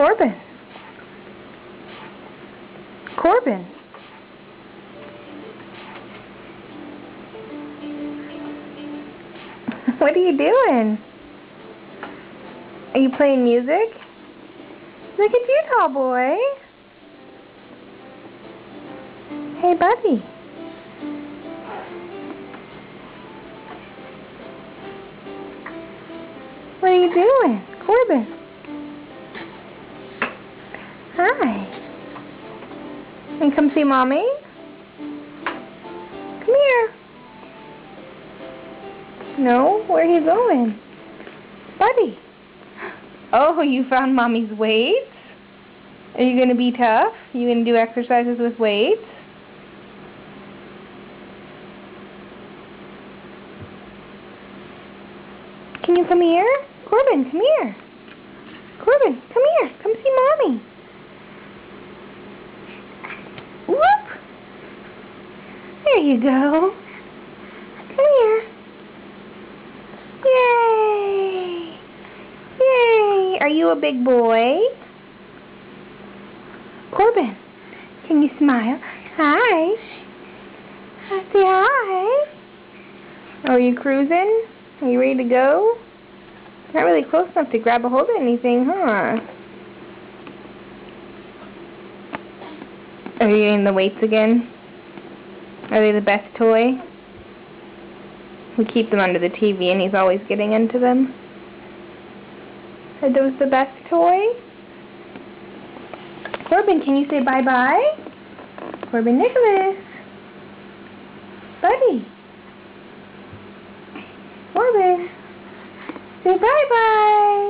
Corbin. Corbin. What are you doing? Are you playing music? Look at you, tall boy. Hey, buddy. What are you doing? Corbin. Hi. And come see Mommy? Come here. No? Where are you going? Buddy. Oh, you found Mommy's weights? Are you going to be tough? You going to do exercises with weights? Can you come here? Corbin, come here. Corbin, come here. Come see Mommy. Whoop! There you go. Come here. Yay! Yay! Are you a big boy? Corbin, can you smile? Hi. Say hi. Oh, are you cruising? Are you ready to go? Not really close enough to grab a hold of anything, huh? Are you getting the weights again? Are they the best toy? We keep them under the TV and he's always getting into them. Are those the best toy? Corbin, can you say bye-bye? Corbin Nicholas. Buddy. Corbin. Say bye-bye.